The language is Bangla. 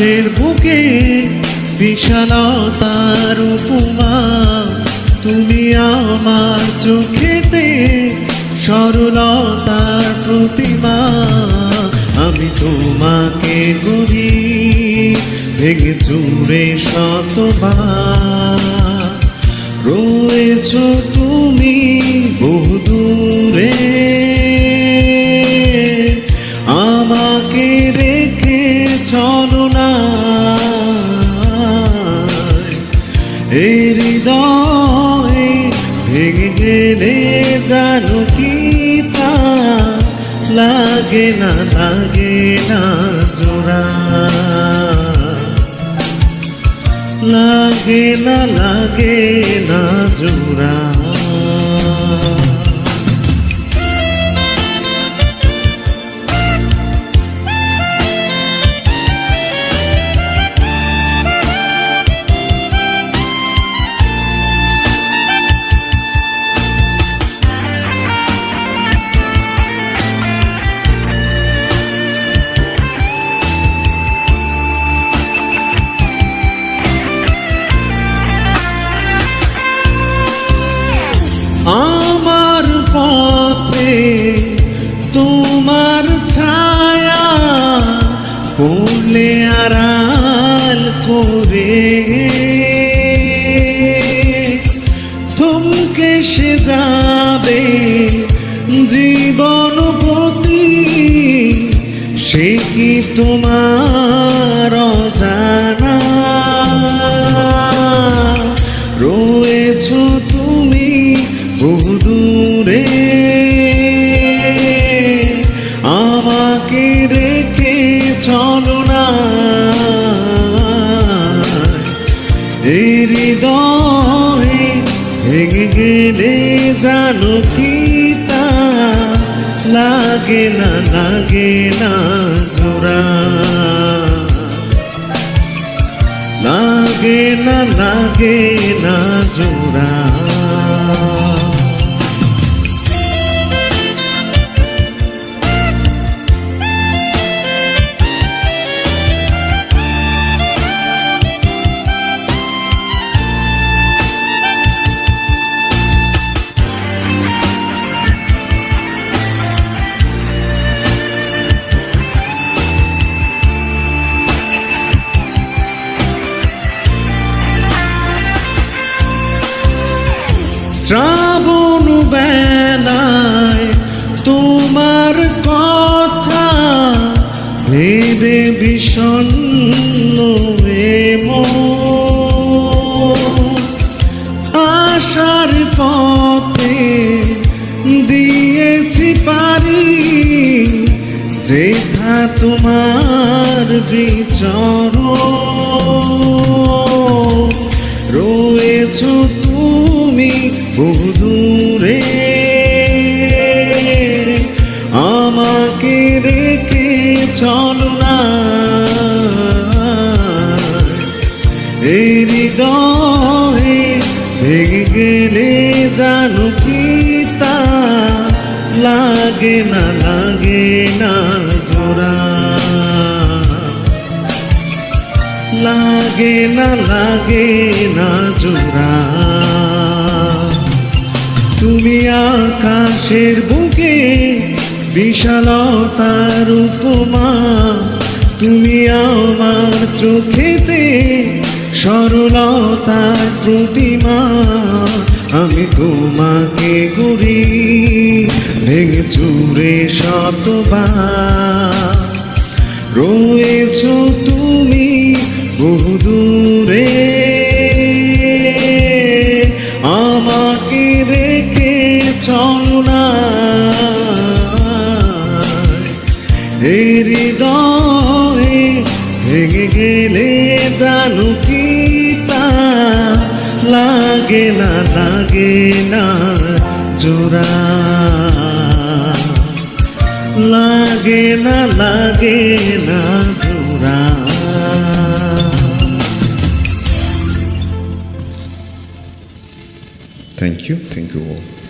আকাশের বুকে বিশালতার উপমা, তুমি আমার চোখেতে সরলতার প্রতিমা। আমি তোমাকে গড়ি ভেঙে চুরে শতবার, রয়েছ তুমি বহুদূরে, আমাকে রেখে চলো না। এই হৃদয়ে ভেঙে গেলে জানো কি তা লাগে না জোড়া, লাগে না জোড়া। আমার পথে তোমার ছায়া পড়লে আড়াল করে, থমকে সে যাবে জীবন গতি, সে কি তোমার অজানা? রয়েছ তুমি বহুদূরে, আমাকে রেখে চলো না। এই হৃদয়ে ভেঙে গেলে জানো কি তা লাগে না জোড়া, লাগে না জোড়া। শ্রাবণ বেলায় তোমার কথা ভেবে বিষণ্ণ আশার পথে দিয়েছি পারি, যেথা তোমার বিচরণ। রয়েছ তুমি বহুদূরে, আমাকে রেখে চলো না। এই হৃদয়ে ভেঙে গেলে জানো কি তা লাগে না জোড়া, লাগে না জোড়া। তুমি আকাশের বুকে বিশালতার উপমা, তুমি আমার চোখেতে সরলতার প্রতিমা। আমি তোমাকে গড়ি ভেঙে চুরে শতবার, রয়েছ তুমি বহুদূরে, আমাকে রেখে চলো না। এই হৃদয়ে ভেঙে গেলে জানো কি তা লাগে না জোড়া, লাগে না জোড়া। Thank you all.